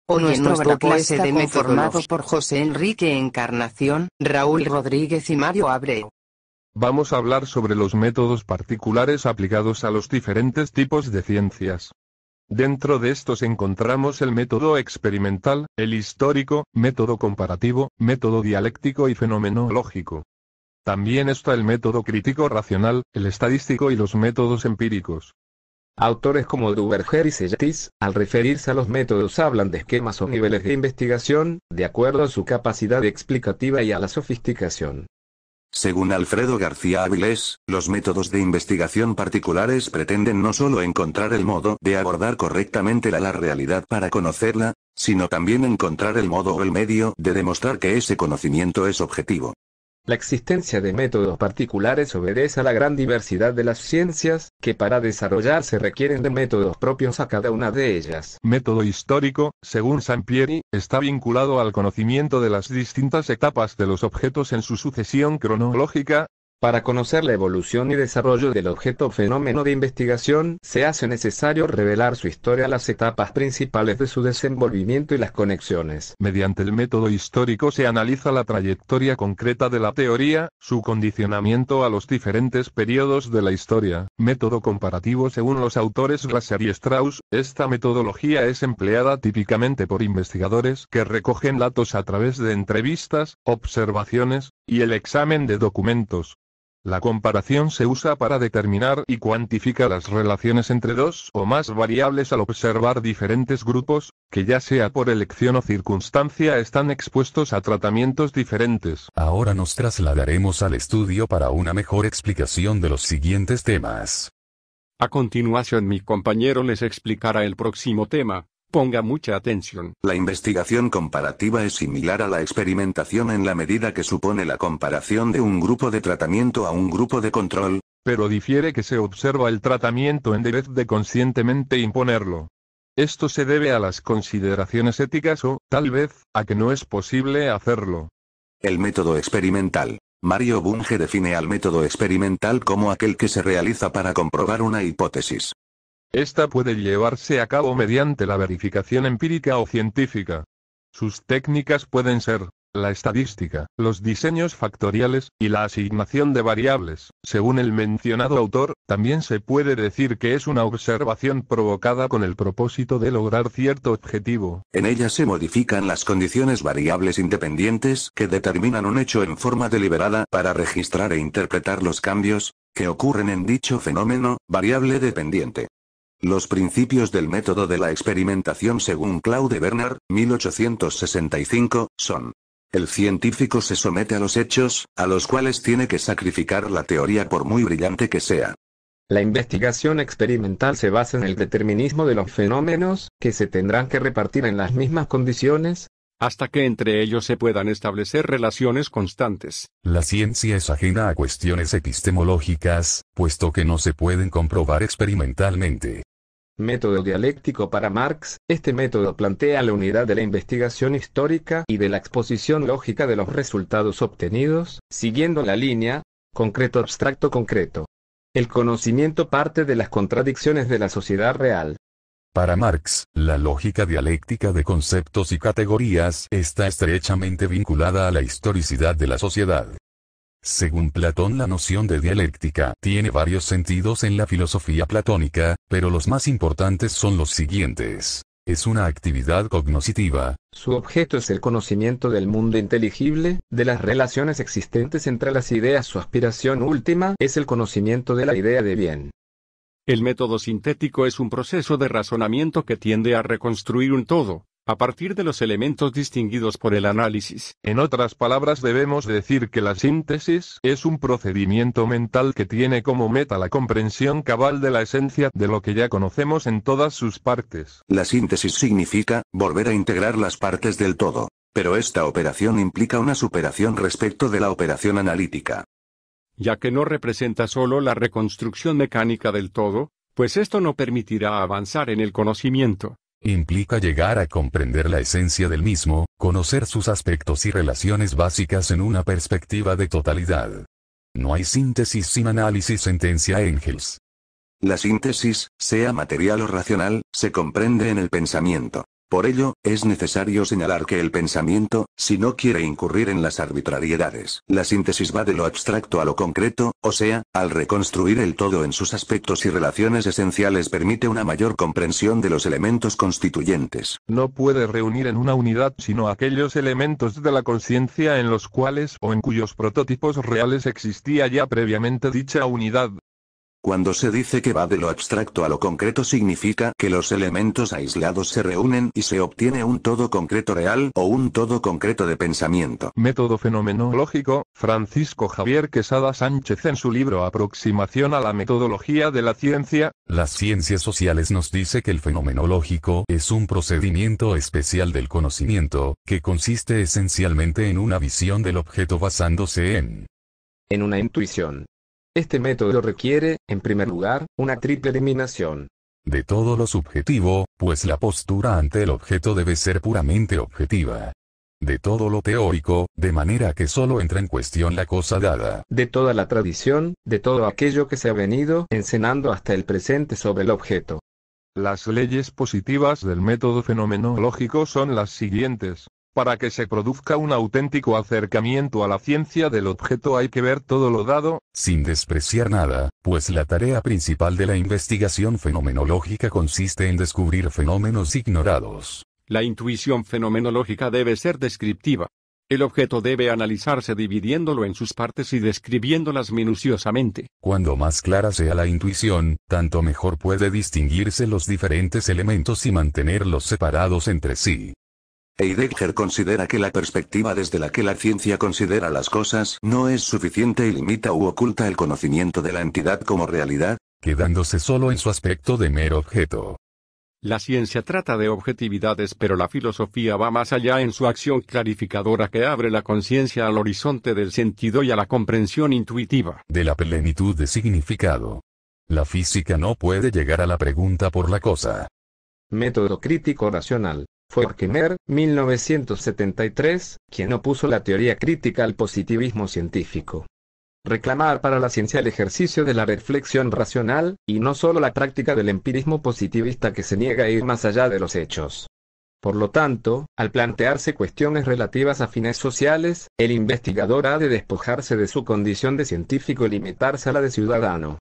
Hoy en nuestra clase de conformado metodología por José Enrique Encarnación, Raúl Rodríguez y Mario Abreu. Vamos a hablar sobre los métodos particulares aplicados a los diferentes tipos de ciencias. Dentro de estos encontramos el método experimental, el histórico, método comparativo, método dialéctico y fenomenológico. También está el método crítico racional, el estadístico y los métodos empíricos. Autores como Duverger y Selletis, al referirse a los métodos hablan de esquemas o niveles de investigación, de acuerdo a su capacidad explicativa y a la sofisticación. Según Alfredo García Avilés, los métodos de investigación particulares pretenden no solo encontrar el modo de abordar correctamente la realidad para conocerla, sino también encontrar el modo o el medio de demostrar que ese conocimiento es objetivo. La existencia de métodos particulares obedece a la gran diversidad de las ciencias, que para desarrollarse requieren de métodos propios a cada una de ellas. Método histórico, según Sampieri, está vinculado al conocimiento de las distintas etapas de los objetos en su sucesión cronológica. Para conocer la evolución y desarrollo del objeto o fenómeno de investigación, se hace necesario revelar su historia, las etapas principales de su desenvolvimiento y las conexiones. Mediante el método histórico se analiza la trayectoria concreta de la teoría, su condicionamiento a los diferentes periodos de la historia. Método comparativo, según los autores Glaser y Strauss, esta metodología es empleada típicamente por investigadores que recogen datos a través de entrevistas, observaciones, y el examen de documentos. La comparación se usa para determinar y cuantificar las relaciones entre dos o más variables al observar diferentes grupos, que ya sea por elección o circunstancia están expuestos a tratamientos diferentes. Ahora nos trasladaremos al estudio para una mejor explicación de los siguientes temas. A continuación mi compañero les explicará el próximo tema. Ponga mucha atención. La investigación comparativa es similar a la experimentación en la medida que supone la comparación de un grupo de tratamiento a un grupo de control, pero difiere que se observa el tratamiento en vez de conscientemente imponerlo. Esto se debe a las consideraciones éticas o, tal vez, a que no es posible hacerlo. El método experimental. Mario Bunge define al método experimental como aquel que se realiza para comprobar una hipótesis. Esta puede llevarse a cabo mediante la verificación empírica o científica. Sus técnicas pueden ser la estadística, los diseños factoriales, y la asignación de variables. Según el mencionado autor, también se puede decir que es una observación provocada con el propósito de lograr cierto objetivo. En ella se modifican las condiciones variables independientes que determinan un hecho en forma deliberada para registrar e interpretar los cambios que ocurren en dicho fenómeno, variable dependiente. Los principios del método de la experimentación según Claude Bernard, 1865, son: el científico se somete a los hechos, a los cuales tiene que sacrificar la teoría por muy brillante que sea. La investigación experimental se basa en el determinismo de los fenómenos, que se tendrán que repartir en las mismas condiciones, hasta que entre ellos se puedan establecer relaciones constantes. La ciencia es ajena a cuestiones epistemológicas, puesto que no se pueden comprobar experimentalmente. Método dialéctico para Marx. Este método plantea la unidad de la investigación histórica y de la exposición lógica de los resultados obtenidos, siguiendo la línea concreto abstracto concreto. El conocimiento parte de las contradicciones de la sociedad real. Para Marx, la lógica dialéctica de conceptos y categorías está estrechamente vinculada a la historicidad de la sociedad. Según Platón, la noción de dialéctica tiene varios sentidos en la filosofía platónica, pero los más importantes son los siguientes. Es una actividad cognoscitiva. Su objeto es el conocimiento del mundo inteligible, de las relaciones existentes entre las ideas. Su aspiración última es el conocimiento de la idea de bien. El método sintético es un proceso de razonamiento que tiende a reconstruir un todo, a partir de los elementos distinguidos por el análisis. En otras palabras, debemos decir que la síntesis es un procedimiento mental que tiene como meta la comprensión cabal de la esencia de lo que ya conocemos en todas sus partes. La síntesis significa volver a integrar las partes del todo, pero esta operación implica una superación respecto de la operación analítica. Ya que no representa solo la reconstrucción mecánica del todo, pues esto no permitirá avanzar en el conocimiento. Implica llegar a comprender la esencia del mismo, conocer sus aspectos y relaciones básicas en una perspectiva de totalidad. No hay síntesis sin análisis, sentencia Engels. La síntesis, sea material o racional, se comprende en el pensamiento. Por ello, es necesario señalar que el pensamiento, si no quiere incurrir en las arbitrariedades, la síntesis va de lo abstracto a lo concreto, o sea, al reconstruir el todo en sus aspectos y relaciones esenciales permite una mayor comprensión de los elementos constituyentes. No puede reunir en una unidad sino aquellos elementos de la conciencia en los cuales o en cuyos prototipos reales existía ya previamente dicha unidad. Cuando se dice que va de lo abstracto a lo concreto significa que los elementos aislados se reúnen y se obtiene un todo concreto real o un todo concreto de pensamiento. Método fenomenológico, Francisco Javier Quesada Sánchez en su libro Aproximación a la metodología de la ciencia. Las ciencias sociales nos dice que el fenomenológico es un procedimiento especial del conocimiento, que consiste esencialmente en una visión del objeto basándose en una intuición. Este método requiere, en primer lugar, una triple eliminación de todo lo subjetivo, pues la postura ante el objeto debe ser puramente objetiva. De todo lo teórico, de manera que solo entra en cuestión la cosa dada. De toda la tradición, de todo aquello que se ha venido enseñando hasta el presente sobre el objeto. Las leyes positivas del método fenomenológico son las siguientes. Para que se produzca un auténtico acercamiento a la ciencia del objeto hay que ver todo lo dado, sin despreciar nada, pues la tarea principal de la investigación fenomenológica consiste en descubrir fenómenos ignorados. La intuición fenomenológica debe ser descriptiva. El objeto debe analizarse dividiéndolo en sus partes y describiéndolas minuciosamente. Cuando más clara sea la intuición, tanto mejor puede distinguirse los diferentes elementos y mantenerlos separados entre sí. Heidegger considera que la perspectiva desde la que la ciencia considera las cosas no es suficiente y limita u oculta el conocimiento de la entidad como realidad, quedándose solo en su aspecto de mero objeto. La ciencia trata de objetividades, pero la filosofía va más allá en su acción clarificadora que abre la conciencia al horizonte del sentido y a la comprensión intuitiva de la plenitud de significado. La física no puede llegar a la pregunta por la cosa. Método crítico racional. Fue Horkheimer, 1973, quien opuso la teoría crítica al positivismo científico. Reclamar para la ciencia el ejercicio de la reflexión racional, y no solo la práctica del empirismo positivista que se niega a ir más allá de los hechos. Por lo tanto, al plantearse cuestiones relativas a fines sociales, el investigador ha de despojarse de su condición de científico y limitarse a la de ciudadano.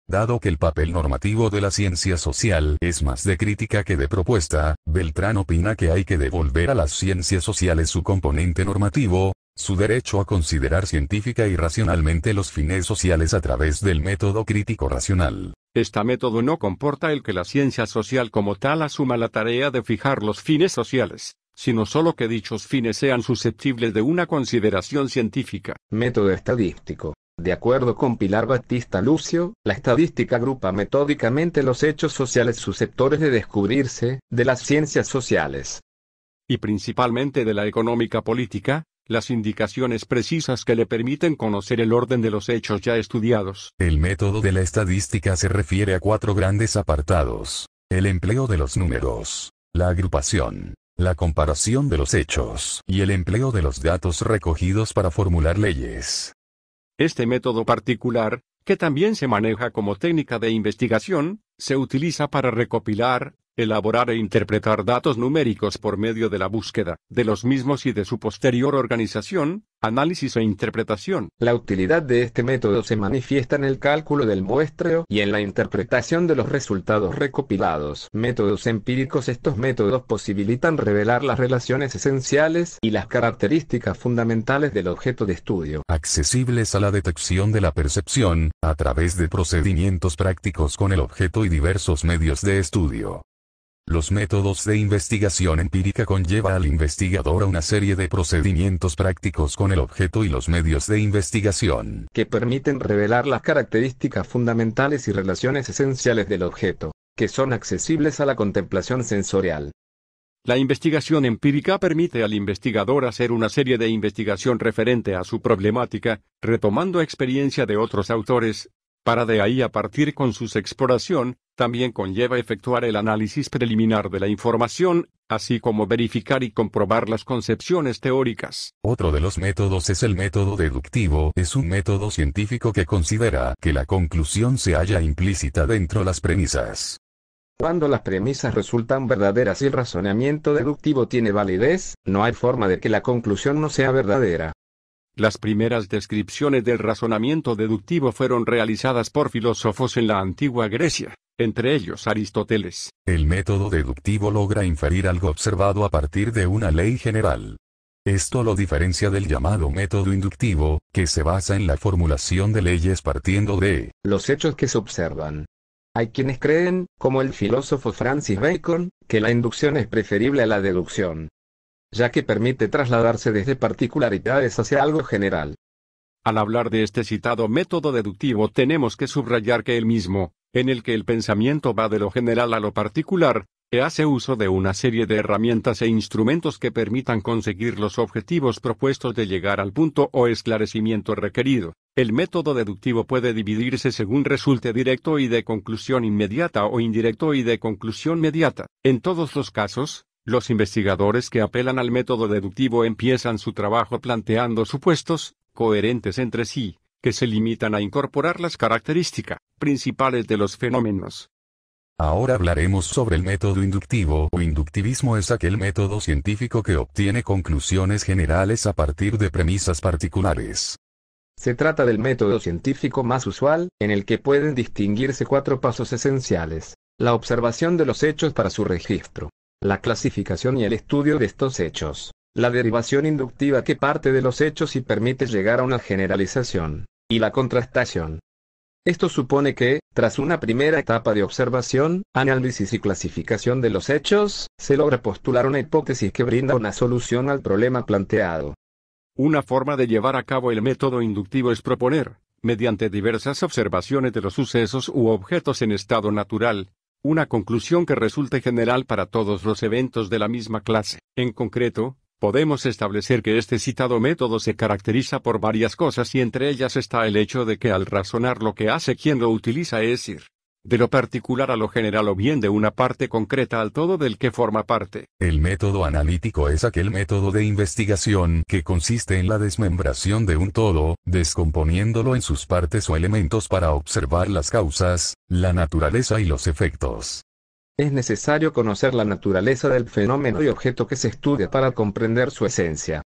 Dado que el papel normativo de la ciencia social es más de crítica que de propuesta, Beltrán opina que hay que devolver a las ciencias sociales su componente normativo, su derecho a considerar científica y racionalmente los fines sociales a través del método crítico racional. Este método no comporta el que la ciencia social como tal asuma la tarea de fijar los fines sociales, sino solo que dichos fines sean susceptibles de una consideración científica. Método estadístico. De acuerdo con Pilar Batista Lucio, la estadística agrupa metódicamente los hechos sociales susceptores de descubrirse, de las ciencias sociales, y principalmente de la económica política, las indicaciones precisas que le permiten conocer el orden de los hechos ya estudiados. El método de la estadística se refiere a 4 grandes apartados: el empleo de los números, la agrupación, la comparación de los hechos y el empleo de los datos recogidos para formular leyes. Este método particular, que también se maneja como técnica de investigación, se utiliza para recopilar, elaborar e interpretar datos numéricos por medio de la búsqueda de los mismos y de su posterior organización, análisis e interpretación. La utilidad de este método se manifiesta en el cálculo del muestreo y en la interpretación de los resultados recopilados. Métodos empíricos. Estos métodos posibilitan revelar las relaciones esenciales y las características fundamentales del objeto de estudio, accesibles a la detección de la percepción, a través de procedimientos prácticos con el objeto y diversos medios de estudio. Los métodos de investigación empírica conlleva al investigador a una serie de procedimientos prácticos con el objeto y los medios de investigación, que permiten revelar las características fundamentales y relaciones esenciales del objeto, que son accesibles a la contemplación sensorial. La investigación empírica permite al investigador hacer una serie de investigación referente a su problemática, retomando experiencia de otros autores, para de ahí a partir con su exploración. También conlleva efectuar el análisis preliminar de la información, así como verificar y comprobar las concepciones teóricas. Otro de los métodos es el método deductivo. Es un método científico que considera que la conclusión se halla implícita dentro de las premisas. Cuando las premisas resultan verdaderas y el razonamiento deductivo tiene validez, no hay forma de que la conclusión no sea verdadera. Las primeras descripciones del razonamiento deductivo fueron realizadas por filósofos en la antigua Grecia, entre ellos Aristóteles. El método deductivo logra inferir algo observado a partir de una ley general. Esto lo diferencia del llamado método inductivo, que se basa en la formulación de leyes partiendo de los hechos que se observan. Hay quienes creen, como el filósofo Francis Bacon, que la inducción es preferible a la deducción, ya que permite trasladarse desde particularidades hacia algo general. Al hablar de este citado método deductivo tenemos que subrayar que el mismo, en el que el pensamiento va de lo general a lo particular, hace uso de una serie de herramientas e instrumentos que permitan conseguir los objetivos propuestos de llegar al punto o esclarecimiento requerido. El método deductivo puede dividirse según resulte directo y de conclusión inmediata o indirecto y de conclusión mediata. En todos los casos, los investigadores que apelan al método deductivo empiezan su trabajo planteando supuestos, coherentes entre sí, que se limitan a incorporar las características principales de los fenómenos. Ahora hablaremos sobre el método inductivo. O inductivismo es aquel método científico que obtiene conclusiones generales a partir de premisas particulares. Se trata del método científico más usual, en el que pueden distinguirse 4 pasos esenciales: la observación de los hechos para su registro, la clasificación y el estudio de estos hechos, la derivación inductiva que parte de los hechos y permite llegar a una generalización, y la contrastación. Esto supone que, tras una primera etapa de observación, análisis y clasificación de los hechos, se logra postular una hipótesis que brinda una solución al problema planteado. Una forma de llevar a cabo el método inductivo es proponer, mediante diversas observaciones de los sucesos u objetos en estado natural, una conclusión que resulte general para todos los eventos de la misma clase. En concreto, podemos establecer que este citado método se caracteriza por varias cosas y entre ellas está el hecho de que al razonar lo que hace quien lo utiliza es ir de lo particular a lo general o bien de una parte concreta al todo del que forma parte. El método analítico es aquel método de investigación que consiste en la desmembración de un todo, descomponiéndolo en sus partes o elementos para observar las causas, la naturaleza y los efectos. Es necesario conocer la naturaleza del fenómeno y objeto que se estudia para comprender su esencia.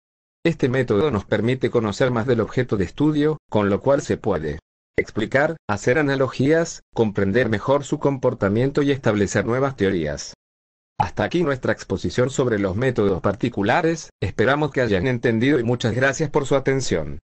Este método nos permite conocer más del objeto de estudio, con lo cual se puede explicar, hacer analogías, comprender mejor su comportamiento y establecer nuevas teorías. Hasta aquí nuestra exposición sobre los métodos particulares, esperamos que hayan entendido y muchas gracias por su atención.